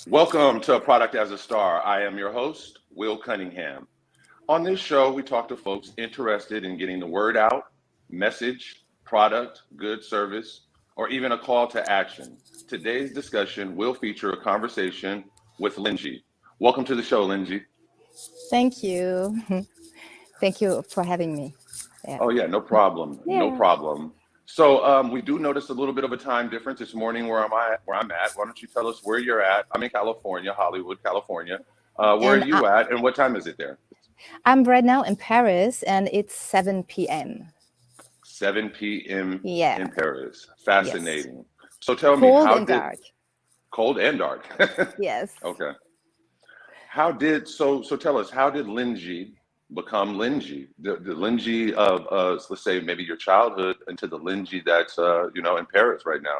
Welcome to Product as a Star. I am your host, Will Cunningham. On this show, we talk to folks interested in getting the word out, message, product, good service, or even a call to action. Today's discussion will feature a conversation with Lyngee. Welcome to the show, Lyngee. Thank you. Thank you for having me. Yeah. Oh, yeah, no problem. No Yeah. problem. So we do notice a little bit of a time difference this morning where I'm at. Why don't you tell us where you're at? I'm in California, Hollywood, California. Where are And you at, and what time is it there? I'm right now in Paris and it's 7 p.m. 7 p.m. Yeah. in Paris. Yes. Fascinating. So tell me, Cold how and did dark. cold and dark? Yes. Okay. So tell us, how did Lyngee become Lyngee? The Lyngee of let's say maybe your childhood into the Lyngee that's in Paris right now.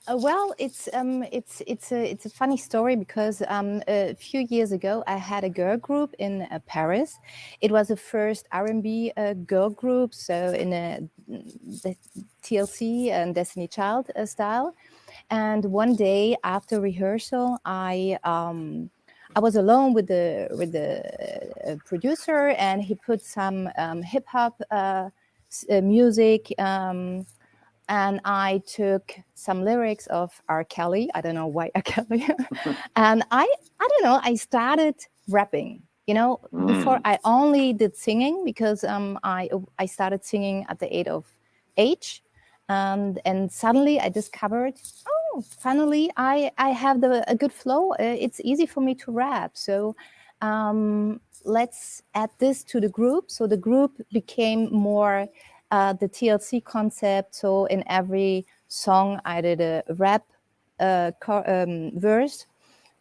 Well, it's a funny story because a few years ago I had a girl group in Paris. It was the first R&B girl group, so in the TLC and Destiny Child style. And one day after rehearsal, I was alone with the producer, and he put some hip hop music. And I took some lyrics of R. Kelly. I don't know why R. Kelly. And I don't know. I started rapping. Before Mm. I only did singing because I started singing at the age, and suddenly I discovered, oh, finally I have a good flow. It's easy for me to rap. So let's add this to the group. So the group became more the TLC concept. So in every song, I did a rap verse,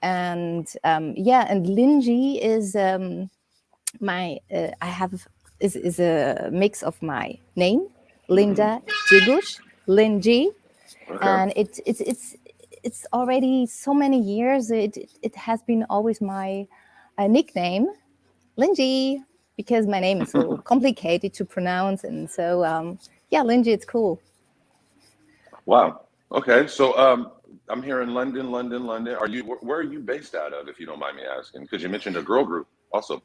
and and Lyngee is my I have is a mix of my name, Hmm. Linda Jigush, Lyngee, Okay. and it's already so many years. It has been always my nickname, Lyngee, because my name is so complicated to pronounce, and so Lyngee, it's cool. Wow. Okay. So I'm here in London, London. Where are you based out of, if you don't mind me asking? Because you mentioned a girl group also.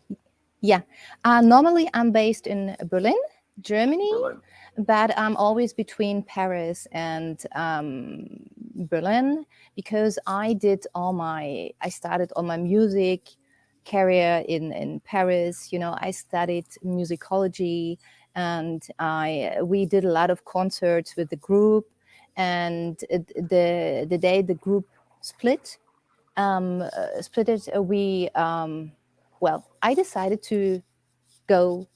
Yeah, normally I'm based in Berlin, Germany, Berlin. but I'm always between Paris and Berlin because I started all my music career in Paris. I studied musicology, and we did a lot of concerts with the group. And the day the group split, split it, I decided to go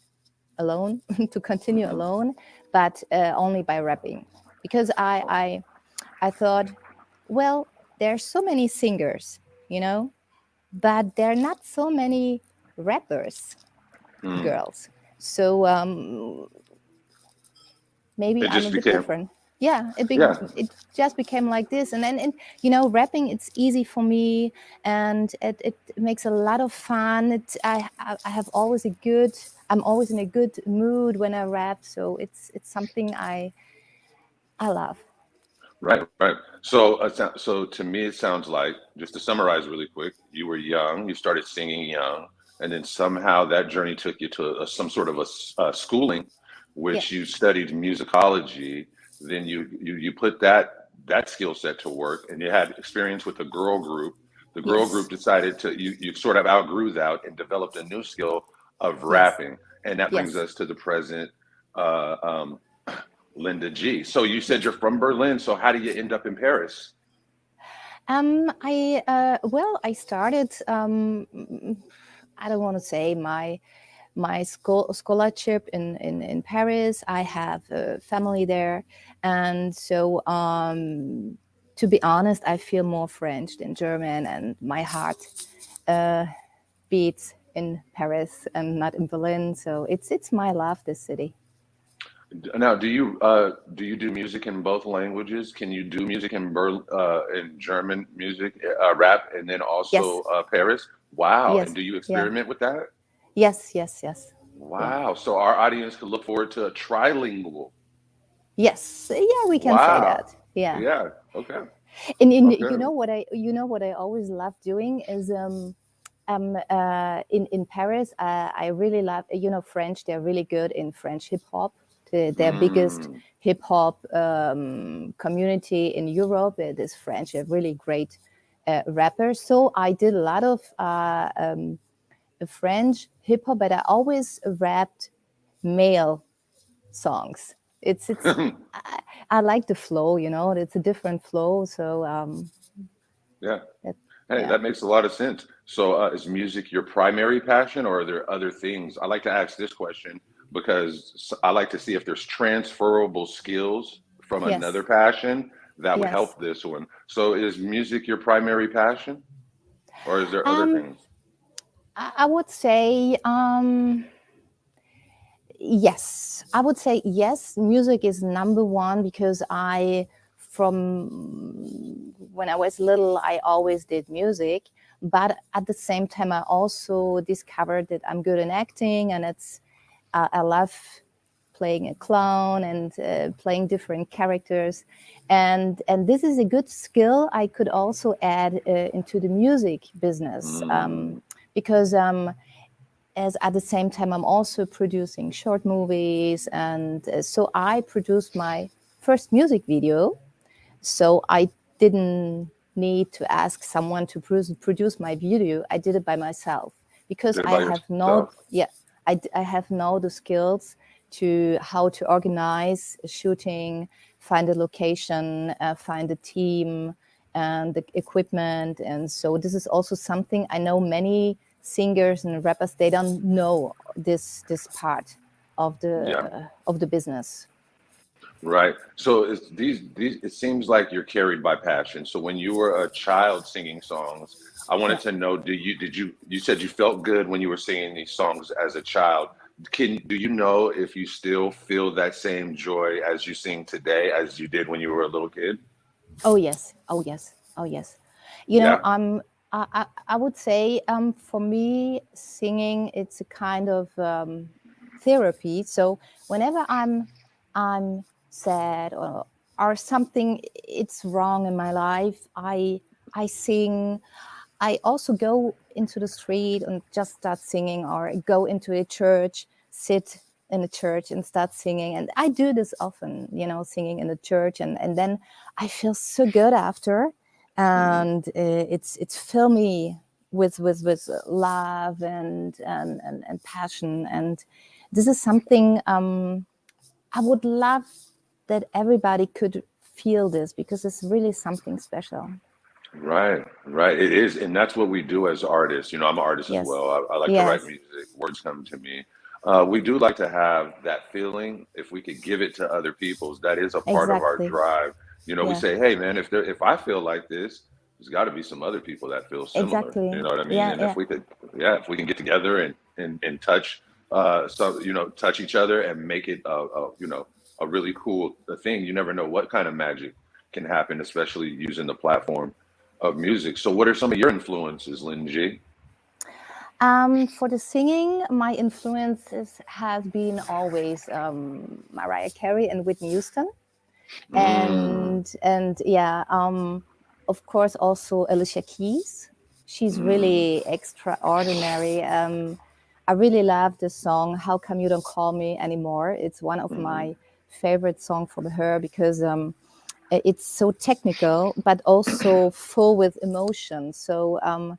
alone, to continue Hmm. alone, but only by rapping, because I thought, well, there's so many singers, you know, but there are not so many rappers, Mm. girls. So maybe It I'm a just bit became, different. Yeah, yeah, it just became like this, and then rapping, it's easy for me, and it makes a lot of fun. I have always I'm always in a good mood when I rap, so it's something I love. right, right. So to me, it sounds like, just to summarize really quick, you were young, you started singing young, and then somehow that journey took you to some sort of schooling, Yeah. which you studied musicology. Then you put that skill set to work, and you had experience with a girl group. The girl group Yes. decided you sort of outgrew that and developed a new skill of Yes. rapping, and that brings Yes. us to the present. Uh, um, Linda G. So you said Yes. you're from Berlin. So how do you end up in Paris? I started. I don't want to say my scholarship in Paris. I have a family there, and so to be honest, I feel more French than German, and my heart uh, beats in Paris and not in Berlin. So it's my love, this city. Now, do you do music in both languages? Can you do music in German music, rap, and then also Yes, Paris? Wow. And yes, do you yeah, experiment with that? yes, yes, yes, yeah, Wow. So our audience could look forward to a trilingual. yes, yeah. We can say Wow. that. Yeah. Yeah. Okay. And Okay. you know what I always love doing is in Paris, I really love, French. They're really good in French hip hop. Their biggest Mm. hip hop community in Europe, it is French. They're really great rappers. So I did a lot of French hip hop, but I always rapped male songs. It's I like the flow. It's a different flow. So Yeah. that, Hey, yeah. that makes a lot of sense. So, is music your primary passion, or are there other things? I like to ask this question because I like to see if there's transferable skills from another Yes. passion that would Yes. help this one. So, is music your primary passion, or is there other Um, things? I would say yes. I would say yes. Music is number one because from when I was little, I always did music. But at the same time, I also discovered that I'm good in acting, and I love playing a clown and playing different characters, and this is a good skill I could also add into the music business, Mm, because as at the same time I'm also producing short movies, and so I produced my first music video, so I didn't need to ask someone to produce my video. I did it by myself because did it I by have no, yourself. yeah, I have now the skills to how to organize a shooting, find a location, find a team and the equipment. And so this is also something I know many singers and rappers, they don't know this part Yeah. of the business. Right. So it's these it seems like you're carried by passion. So when you were a child singing songs, I Yeah. wanted to know, you said you felt good when you were singing these songs as a child. Do you know if you still feel that same joy as you sing today as you did when you were a little kid? Oh yes. Oh yes. Oh yes. You know, Yeah. I would say for me, singing it's a kind of therapy. So whenever I'm sad or something it's wrong in my life, I sing. I also go into the street and just start singing, or go into a church, sit in a church and start singing. And I do this often, singing in the church, and then I feel so good after, Hmm. and it's fill me with love and passion. And this is something I would love that everybody could feel this, because it's really something special. Right, right. It is, and that's what we do as artists. You know, I'm an artist as Yes. well. I like to write Yes. music. Words come to me. We do like to have that feeling. If we could give it to other people's, that is a part of our Exactly. drive. You know, we Yeah. say, "Hey, man, if I feel like this, there's got to be some other people that feel similar." You Exactly. know what I mean? Yeah. And if Yeah. we could, yeah, if we can get together and touch, touch each other and make it a really cool thing. You never know what kind of magic can happen, especially using the platform of music. So, what are some of your influences, Lyngee? For the singing, my influences has been always Mariah Carey and Whitney Houston, Mm, and yeah, of course also Alicia Keys. She's mm, really extraordinary. I really love the song "How Come You Don't Call Me Anymore." It's one of mm. my favorite songs from her, because it's so technical but also full with emotion. So I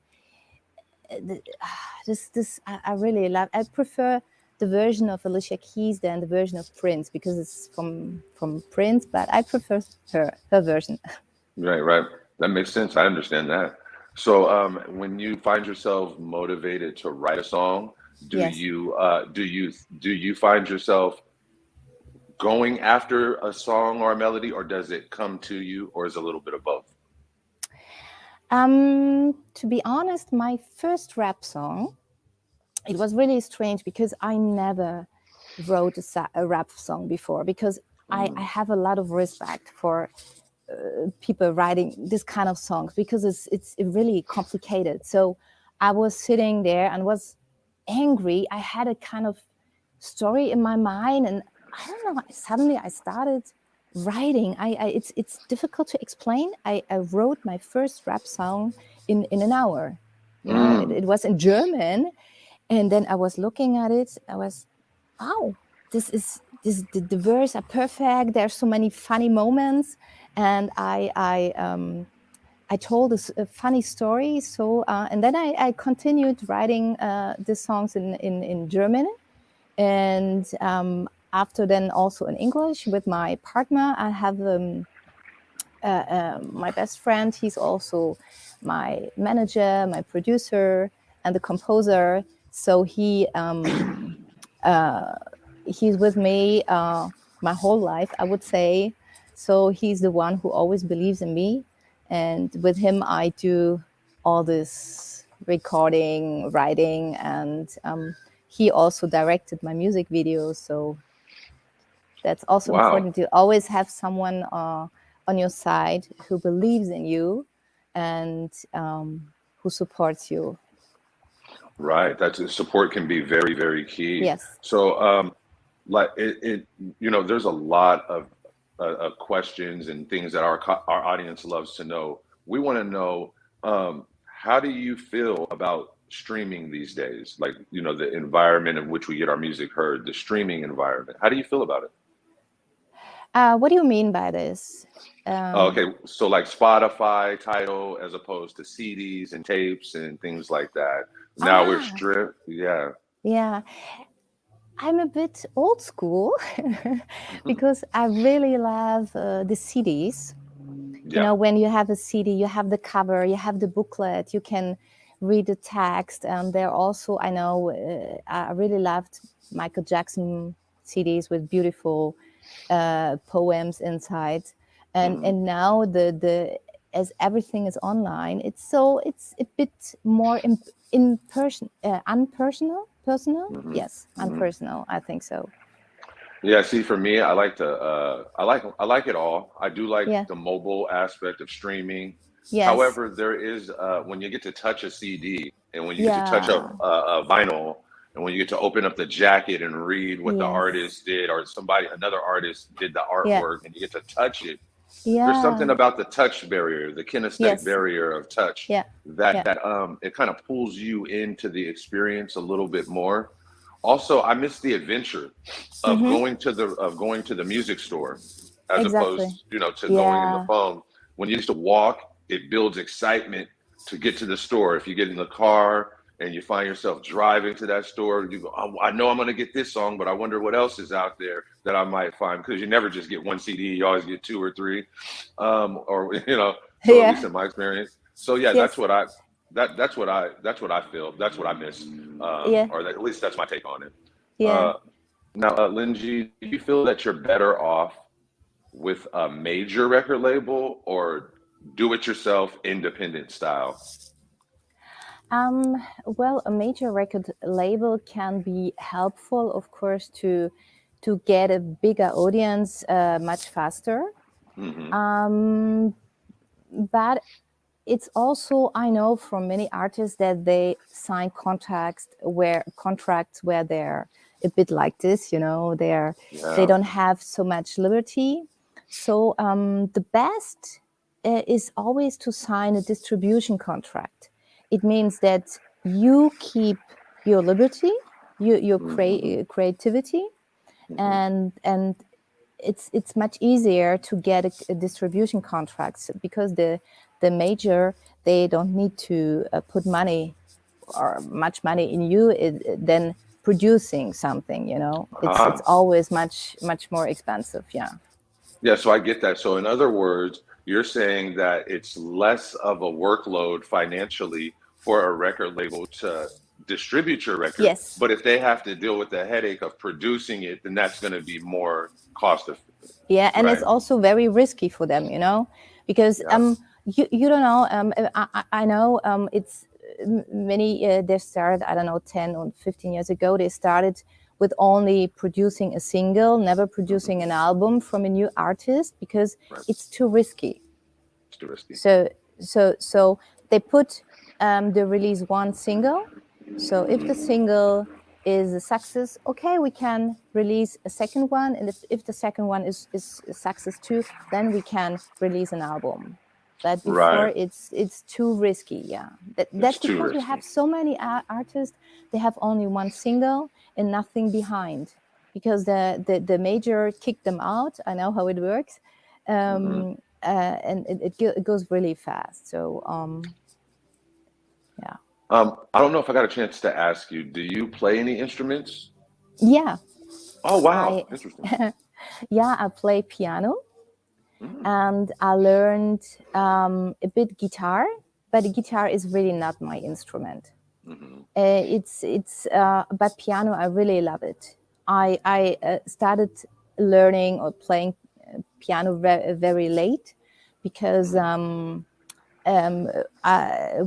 really love. I prefer the version of Alicia Keys than the version of Prince, because it's from Prince, but I prefer her version. Right, right. That makes sense. I understand that. So, when you find yourself motivated to write a song, do Yes. you do you find yourself going after a song or a melody, or does it come to you, or is it a little bit of both? To be honest, my first rap song, it was really strange because I never wrote a rap song before, because I Mm, have a lot of respect for people writing this kind of songs, because it's really complicated. So I was sitting there and was angry. I had a kind of story in my mind, and I don't know. Suddenly, I started. writing, it's difficult to explain. I wrote my first rap song in an hour. You know, it was in German, and then I was looking at it. I was, wow, the verse are perfect. There's so many funny moments, and I told a funny story. So and then I continued writing the songs in German, and after then also in English with my partner. I have my best friend. He's also my manager, my producer, and the composer. So he's with me my whole life, I would say. So he's the one who always believes in me, and with him I do all this recording, writing, and he also directed my music videos. So that's also Wow. important to always have someone on your side who believes in you and who supports you. Right. That's support can be very, very key. Yes. So, like there's a lot of questions and things that our audience loves to know. We want to know, how do you feel about streaming these days? Like, the environment in which we get our music heard, the streaming environment. How do you feel about it? What do you mean by this? Oh, Um, okay, so like Spotify title as opposed to CDs and tapes and things like that. Now we're ah, stripped. Yeah. yeah. I'm a bit old school because I really love the CDs. You Yeah. know, when you have a CD, you have the cover, you have the booklet, you can read the text. And there also, I know, I really loved Michael Jackson CDs with beautiful poems inside. Hmm. And now the as everything is online, it's a bit more in person, unpersonal, personal. Hmm. Yes, Hmm. unpersonal. I think so. Yeah, see, for me, I like it all. I do like Yeah. the mobile aspect of streaming. Yes. However, there is when you get to touch a CD and when you get to touch Yeah. a vinyl and when you get to open up the jacket and read what the Yes. artist did or another artist did the Yeah. artwork and you get to touch it. There's something Yeah. about the touch barrier, the kinesthetic Yes. barrier of touch Yeah. that Yeah. it kind of pulls you into the experience a little bit more. Also, I miss the adventure of Mm-hmm. going to the music store as Exactly. opposed, to going in the Yeah. phone. When you used to walk, it builds excitement to get to the store. If you get in the car and you find yourself driving to that store, you go, oh, I know I'm going to get this song, but I wonder what else is out there that I might find because you never just get one CD, you always get two or three, or so at least Yeah. in my experience. So yeah, Yes. that's what I feel. That's what I miss, Yeah. or at least that's my take on it. Yeah. Uh, Now, Lyngee, do you feel that you're better off with a major record label or do-it-yourself independent style? Well, a major record label can be helpful, of course, to get a bigger audience much faster. Hmm. Um, but it's also, I know from many artists that they sign contracts where they're a bit like this, they Yeah. don't have so much liberty. So the best is always to sign a distribution contract. It means that you keep your liberty, your Hmm. creativity, Hmm. and it's much easier to get a distribution contracts because the major, they don't need to put money or much money in you than producing something. It's Ah, always much more expensive. Yeah. yeah, so I get that. So in other words, you're saying that it's less of a workload financially for a record label to distribute your record, Yes. but if they have to deal with the headache of producing it, then that's going to be more cost effective, Yeah, and it's right? also very risky for them, because Yeah. you don't know. I know it's many. They started, I don't know, 10 or 15 years ago. They started with only producing a single, never Hmm. producing an album from a new artist because Right. it's too risky. It's too risky. So they put they release one single. So if the Mhm. single is a success, okay, we can release a second one, and if the second one is a success too, then we can release an album. But before, Right. it's too risky. Yeah, It's that's too because we risky. have so many artists. They have only one single and nothing behind, because the major kicked them out. I know how it works, Hmm. and it goes really fast. So yeah. I don't know if I got a chance to ask you, do you play any instruments? Yeah, Oh, wow. I Interesting. yeah, I play piano, Mm, and I learned a bit guitar, but the guitar is really not my instrument. hmm But piano, I really love it. I started learning or playing piano very late, because hmm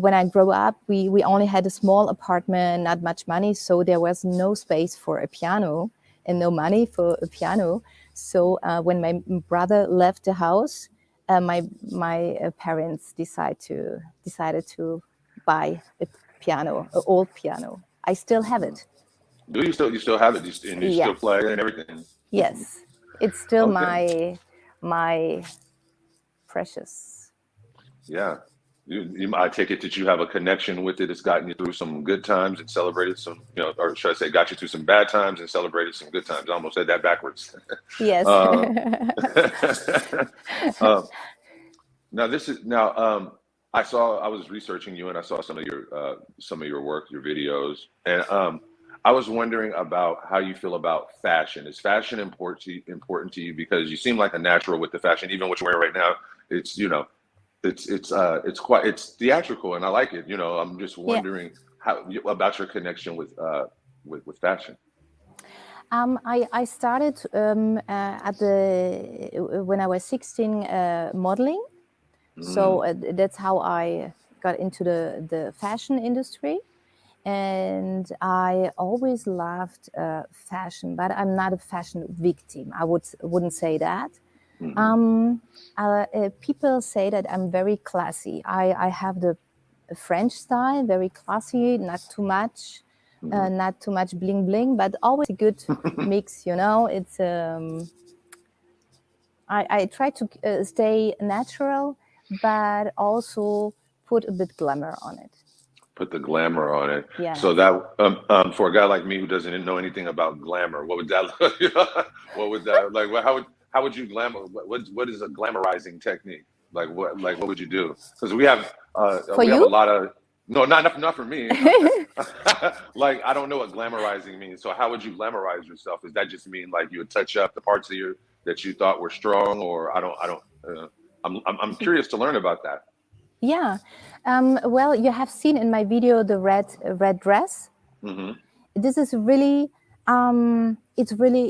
when I grew up, we only had a small apartment, not much money, so there was no space for a piano and no money for a piano. So when my brother left the house, my parents decided to buy a piano, an old piano. I still have hmm it. Do you still have it? And you Yeah, still play and everything? yes, it's still Okay. my precious. Yeah. I take it that you have a connection with it. It's gotten you through some good times and celebrated some, or should I say, got you through some bad times and celebrated some good times. I almost said that backwards. Yes. uh, uh, now this is now. I was researching you and I saw some of your work, your videos, and I was wondering about how you feel about fashion. Is fashion important to you? Because you seem like a natural with the fashion, even what you're wearing right now. It's it's theatrical and I like it. I'm just Yeah. wondering about your connection with fashion. I started at the when I was 16, modeling. So Mm, that's how I got into the fashion industry. And I always loved fashion, but I'm not a fashion victim. Wouldn't say that. hmm Um, People say that I'm very classy. I have the French style, very classy, hmm not too much bling bling, but always a good mix. It's I try to stay natural, but also put a bit glamour on it. Put the glamour on it. So Yes. that for a guy like me who doesn't know anything about glamour, what would that what would that like? How would you glamour? What is a glamorizing technique? What would you do? Because For we have a you? lot of no, not for me. Like I don't know what glamorizing means. So how would you glamorize yourself? Does that just mean like you would touch up the parts of you that you thought were strong, or I don't. I'm curious to learn about that. Yeah. Well, you have seen in my video the red dress. Hmm. This is really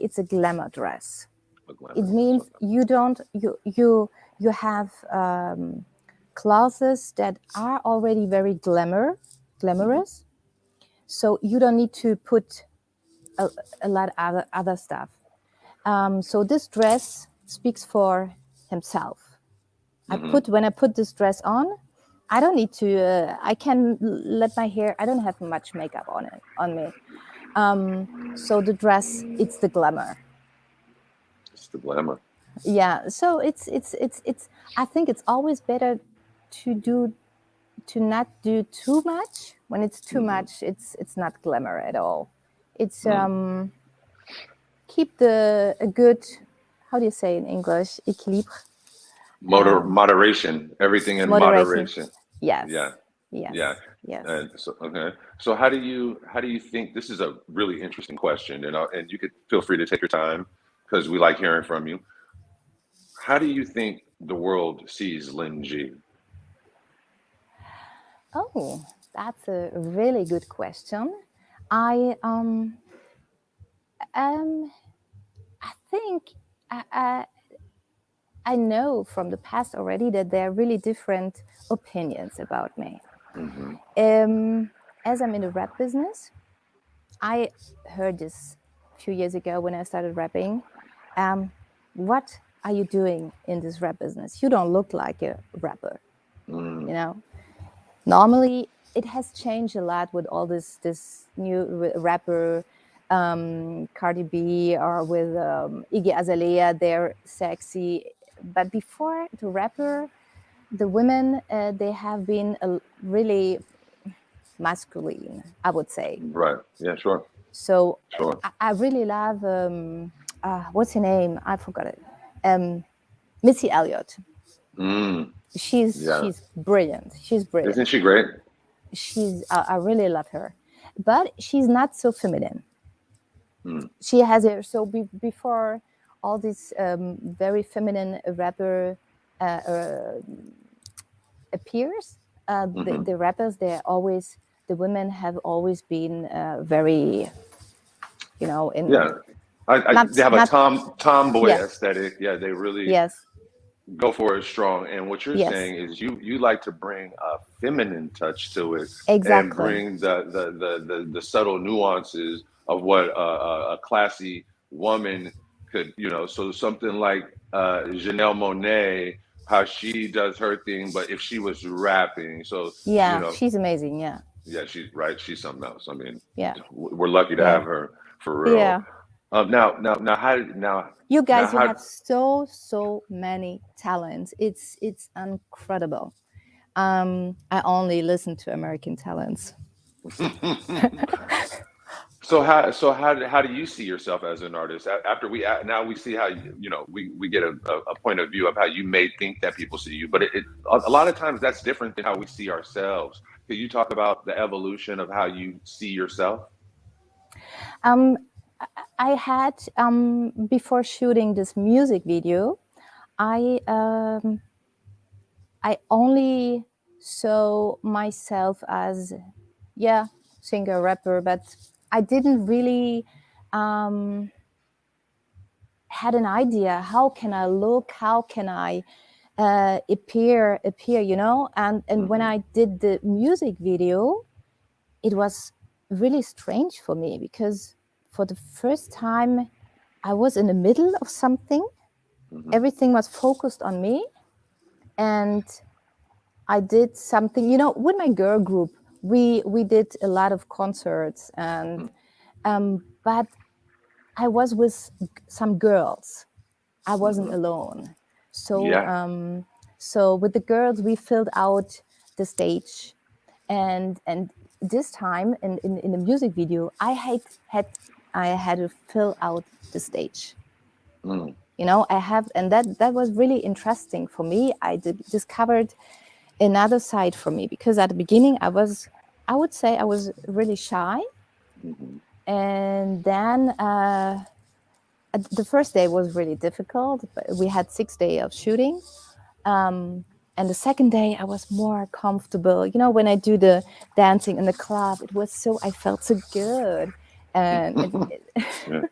it's a glamour dress. A It glamour dress. means you don't you have clothes that are already very Okay. glamorous, so you don't need to put a, a lot of other stuff. So this dress speaks for himself. Hmm. When I put this dress on, I don't need to. I can let my hair. I don't have much makeup on me. So the dress, it's the glamour. It's the glamour. Yeah. So it's. I think it's always better to do to not do too much. When it's too Hmm. much, it's not glamour at all. It's Mm. keep the a good. How do you say in English? Equilibre. Moderation. Everything in Moderation. moderation. Yeah. Yes. Yeah. Yes. Yes. And so, okay. So how do you think this is a really interesting question, and you could feel free to take your time because we like hearing from you. How do you think the world sees Lyngee? Oh, that's a really good question. I um um I think I I know from the past already that there are really different opinions about me. Hmm. As I'm in the rap business, I heard this a few years ago when I started rapping. Um, what are you doing in this rap business? You don't look like a rapper, Mm. you know. Normally, it has changed a lot with all this new rapper. Cardi B or with Iggy Azalea. They're sexy. But before the rapper, the women, they have been really masculine, I would say. Right. Yeah, sure. So Sure. I really love, what's her name? I forgot it. Missy Elliott. Mm, yeah. She's brilliant. She's Isn't brilliant. she great? I really love her, but she's not so feminine. Mm, She has a before all these very feminine rapper uh, appears. hmm. The rappers, the women have always been very, in Yeah. not They have a not tomboy yeah, aesthetic. Yeah, they really yes, go for it strong. And what you're yes, saying is you like to bring a feminine touch to it and exactly, bring the subtle nuances of what a classy woman could, so something like Janelle Monáe, how she does her thing, but if she was rapping, so, yeah, she's amazing, yeah, yeah, she's something else. I mean, yeah, we're lucky to yeah, have her for real. yeah. Now, You now, guys, you how, have so many talents. It's incredible. I only listen to American talents. So how do you see yourself as an artist? After now we see how we get a point of view of how you may think that people see you, but a lot of times that's different than how we see ourselves. Can you talk about the evolution of how you see yourself? Um, I had before shooting this music video, I I only saw myself as, yeah, singer rapper, but I didn't really um, had an idea how can I look, how can I appear, and when Hmm. I did the music video, it was really strange for me because for the first time I was in the middle of something. Hmm. Everything was focused on me, and I did something, with my girl group. We did a lot of concerts, and but I was with some girls. I wasn't Hmm. alone. So Yeah. so with the girls, we filled out the stage, and this time in the music video, I had to fill out the stage. Mm. I have, and that was really interesting for me. I discovered another side for me because at the beginning I would say I was really shy, Hmm. and then the first day was really difficult. But we had 6 days of shooting, and the second day I was more comfortable. When I do the dancing in the club, I felt so good, and Yeah.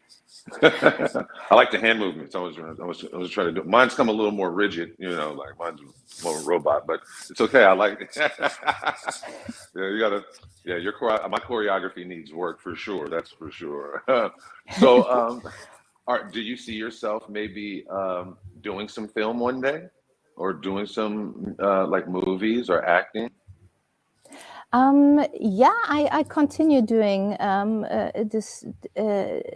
I like the hand movements. I was trying to do. Mine's come a little more rigid, like mine's more robot, but it's okay. I like it. Yeah, you gotta. Yeah, my choreography needs work for sure. That's for sure. So, do you see yourself maybe doing some film one day, or doing some like movies or acting? yeah, I continue doing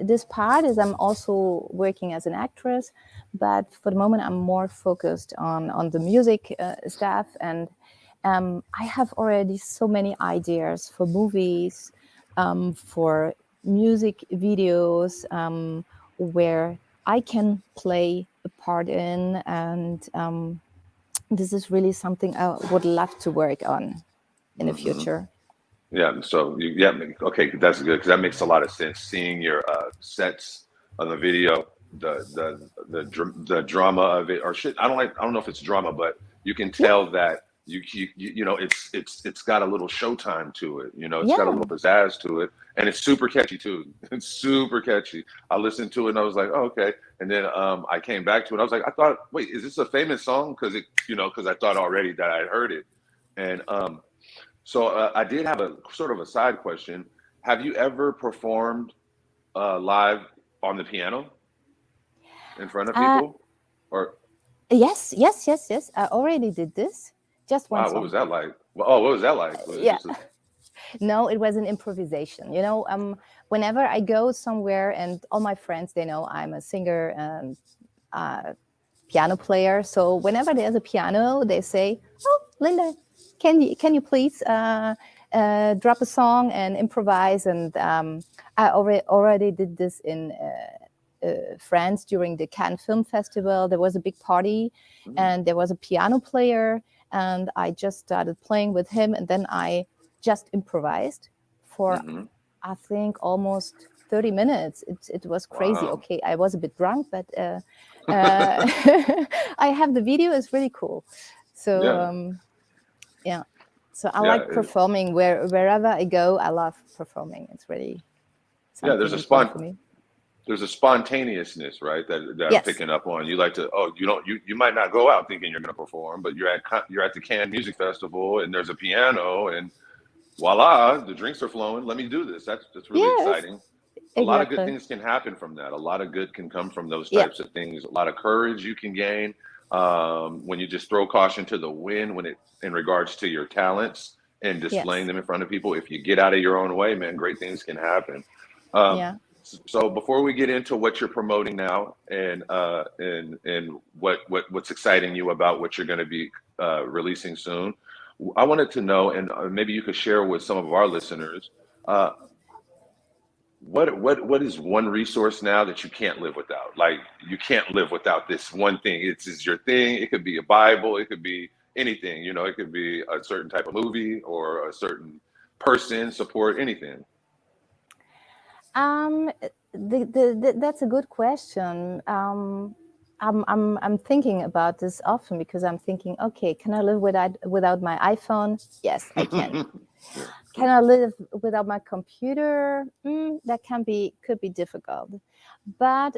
this part as I'm also working as an actress, but for the moment I'm more focused on the music stuff, and I have already so many ideas for movies, for music videos, where I can play a part in, and this is really something I would love to work on in the Hmm. future. Yeah, so yeah, okay, that's good because that makes a lot of sense. Seeing your sets on the video, the drama of it, or shit. I don't know if it's drama, but you can Yeah, tell that it's got a little showtime to it. It's got a yeah, little pizzazz to it, and it's super catchy too. It's super catchy. I listened to it and I was like, oh, okay, and then I came back to it. I was like, I thought, wait, is this a famous song? Because I thought already that I'd heard it, and so I did have a sort of a side question. Have you ever performed live on the piano in front of uh, people? Or yes. I already did this. Just one wow, what was song. that like? Well, oh, what was that like? Was it Yeah, just a No, it was an improvisation. Whenever I go somewhere, and all my friends, they know I'm a singer and piano player. So whenever there's a piano, they say, "Oh, Linda, can you please drop a song and improvise?" And I already did this in France during the Cannes Film Festival. There was a big party, and there was a piano player, and I just started playing with him, and then I just improvised for I think almost 30 minutes. It was crazy. Wow. Okay, I was a bit drunk, but I have the video. It's really cool. So Yeah. yeah. So I Yeah. like performing wherever I go. I love performing. It's really Yeah. something important for me. There's a spontaneousness, right? That I'm Yes. picking up on. You like to, you might not go out thinking you're going to perform, but you're at the Cannes Music Festival, and there's a piano, and voila, the drinks are flowing. Let me do this. That's really Yes. exciting. A lot of good Exactly. things can happen from that. A lot of good can come from those Yeah. types of things. A lot of courage you can gain when you just throw caution to the wind in regards to your talents and displaying Yes. them in front of people. If you get out of your own way, man, great things can happen. Um, Yeah. so before we get into what you're promoting now and what's exciting you about what you're going to be releasing soon, I wanted to know, and maybe you could share with some of our listeners. Uh, what is one resource now that you can't live without? Like you can't live without this one thing. It's your thing. It could be a Bible. It could be anything. It could be a certain type of movie or a certain person, support, anything. Um, that's a good question. I'm thinking about this often because I'm thinking, okay, can I live without my iPhone? Yes, I can. Yeah. Can I live without my computer? That could be difficult. But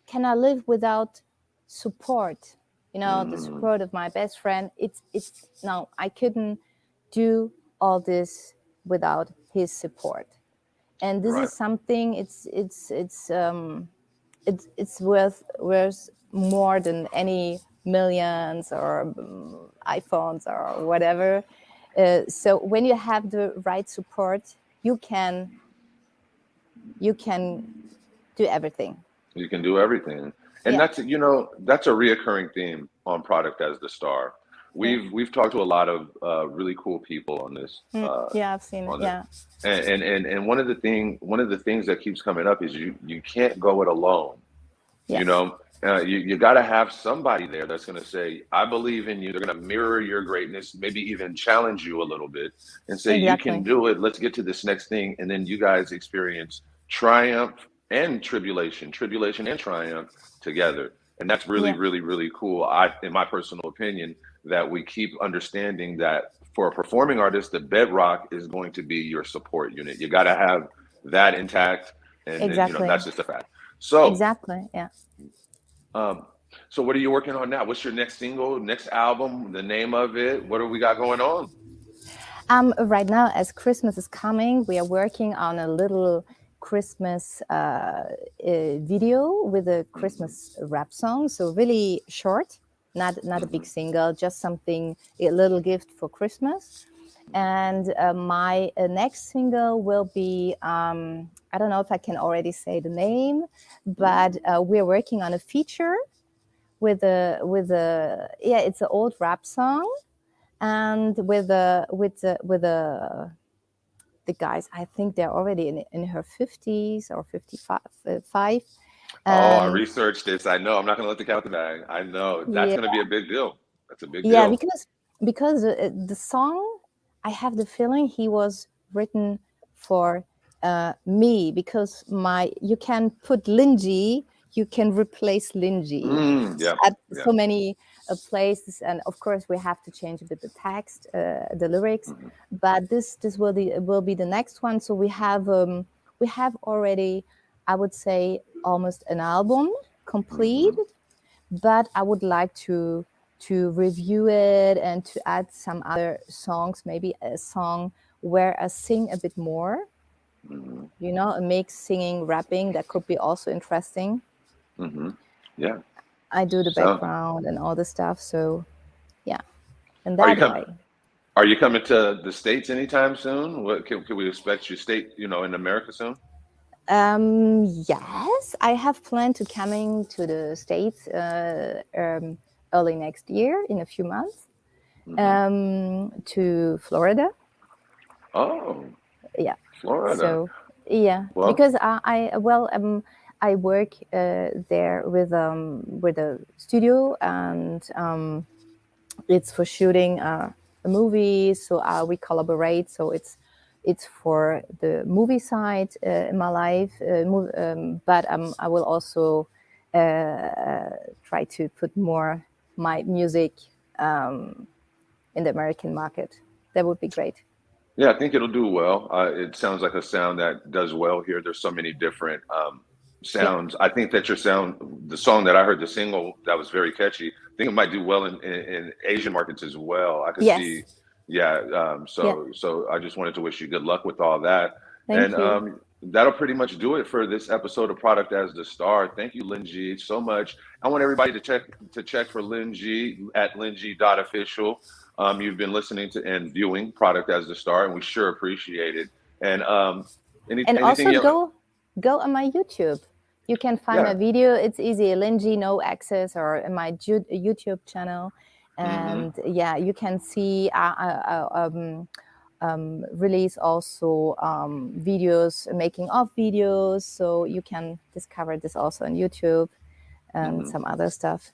can I live without support? The Mm, support of my best friend. It's no, I couldn't do all this without his support. And this right. is something. It's worth more than any millions or iPhones or whatever. So when you have the right support, you can do everything. You can do everything. And Yeah, that's a reoccurring theme on Product as the Star. yeah, We've talked to a lot of really cool people yeah. I've seen it. on this. Yeah, And one of the things that keeps coming up is you can't go it alone. You yes, know, you got to have somebody there that's going to say, "I believe in you." They're going to mirror your greatness, maybe even challenge you a little bit, and say, "You can exactly, do it. Let's get to this next thing." And then you guys experience triumph and tribulation and triumph together. And that's really, yeah, really, really cool. In my personal opinion, that we keep understanding that for a performing artist, the bedrock is going to be your support unit. You got to have that intact, and exactly, that's just a fact. So. exactly. Yeah. Um, so what are you working on now? What's your next single, next album, the name of it? What do we got going on? Right now, as Christmas is coming, we are working on a little Christmas video with a Hmm. Christmas rap song. So really short, not a big single, just something, a little gift for Christmas. And my next single will be, I don't know if I can already say the name, but we're working on a feature yeah, it's an old rap song, and the guys, I think they're already in her 50s or 55, Oh, I and researched this. I know. I'm not going to let the cat out the bag. I know. That's yeah, going to be a big deal. That's a big yeah, deal. because the song, I have the feeling he was written for me, because you can put Lyngee, you can replace Lyngee Yeah. at Yeah. so many places, and of course we have to change a bit the text, the lyrics, Hmm. but this will be the next one. So we have already, I would say, almost an album complete, Hmm. but I would like to review it and to add some other songs, maybe a song where I sing a bit more, Hmm. a mix singing, rapping. That could be also interesting. Hmm. Yeah. I do the So, background and all the stuff. So yeah, in are you that coming? way. Are you coming to the States anytime soon? What can we expect you in America soon? Yes, I have planned to coming to the States early next year in a few months Hmm. to Florida. Oh, Yeah. Florida. So yeah, Well, because I work there with a studio, and it's for shooting a movie. So we collaborate. So it's for the movie side in my life, but I will also try to put more my music in the American market. That would be great. yeah, I think it'll do well. It sounds like a sound that does well here. There's so many different Yeah. sounds. I think that your sound, the song that I heard, the single that was very catchy, I think it might do well in Asian markets as well. I could see, Yes. yeah. Yeah. So I just wanted to wish you good luck with all that. And Thank you. that'll pretty much do it for this episode of Product as the Star. Thank you, Lyngee, so much. I want everybody to check for Lyngee at Lyngee.official. You've been listening to and viewing Product as the Star, and we sure appreciate it. And And anything also else? go on my YouTube. You can find my Yeah. video. It's easy, Lyngee No Access, or in my YouTube channel. Hmm. And yeah, you can see release also videos, making of videos. So you can discover this also on YouTube and Hmm. some other stuff.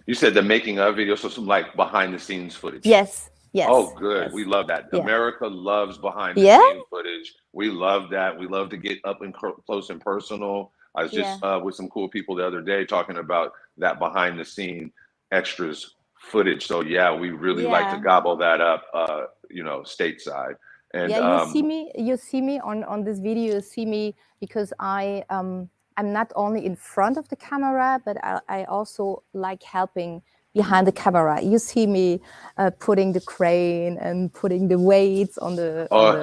You said the making of video, so some like behind the scenes footage. Yes, Oh, yes, good. We yes. love that. Yeah. America loves behind the Yeah, scene footage. We love that. We love to get up and close and personal. I was yeah, just with some cool people the other day talking about that behind the scene extras footage. So yeah, we really like to yeah. gobble that up, stateside. And Yeah, you see me on this video. You see me because I'm not only in front of the camera, but I also like helping behind the camera. You see me putting the crane and putting the weights on oh, the on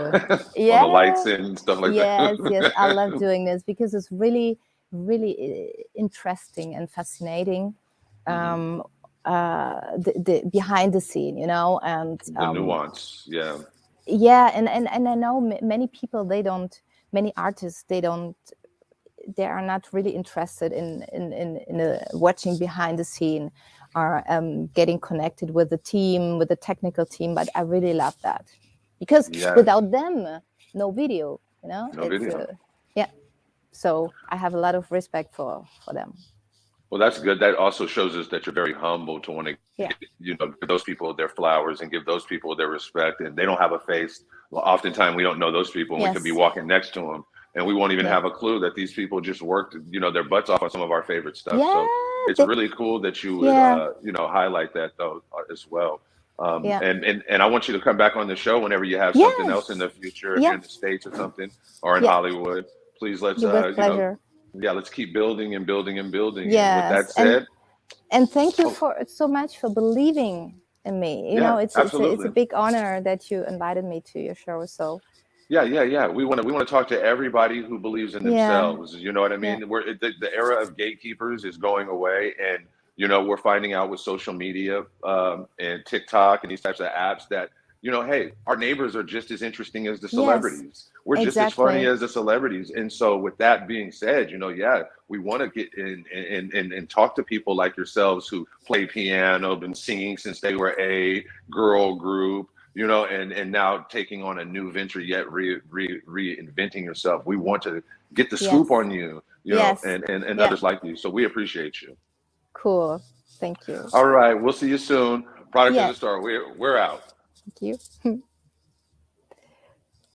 the yeah. lights and stuff like Yes, yes, I love that. doing this because it's really, really interesting and fascinating. Hmm. Um, the behind the scene, and The nuance, yeah. yeah, and I know many people, many artists, they are not really interested in watching behind the scene, or getting connected with the team, with the technical team. But I really love that, because Yeah, without them, no video, no it's video. yeah. So I have a lot of respect for them. Well, that's good. That also shows us that you're very humble to want to Yeah. give those people their flowers and give those people their respect. And they don't have a face. Well, oftentimes we don't know those people, and we could be Yes. walking next to them, and we won't even Yeah. have a clue that these people just worked, their butts off on some of our favorite stuff. Yeah. So it's They, really cool that you would, yeah. highlight that though as well. Yeah. And I want you to come back on the show whenever you have something else in Yes. the future, if you're Yeah. in the States or something, or in Yeah. Hollywood. Please let's, With pleasure. yeah, let's keep building and building and building. And with Yes. that said, And thank you oh, for so much for believing in me. yeah, It's a absolutely. big honor that you invited me to your show. So Yeah, yeah, yeah. We want to talk to everybody who believes in yeah, themselves. You know what I yeah, mean? The era of gatekeepers is going away, and we're finding out with social media and TikTok and these types of apps that hey, our neighbors are just as interesting as the yes, celebrities. We're just as funny exactly. as the celebrities. And so, with that being said, yeah, we want to get in and talk to people like yourselves who play piano, been singing since they were a girl group, and now taking on a new venture, yet reinventing yourself. We want to get the scoop Yes, on you, yes, and yeah, others like you. So we appreciate you. cool. Thank you. All right, we'll see you soon. Product as Yeah, a Star. We're out. thank you.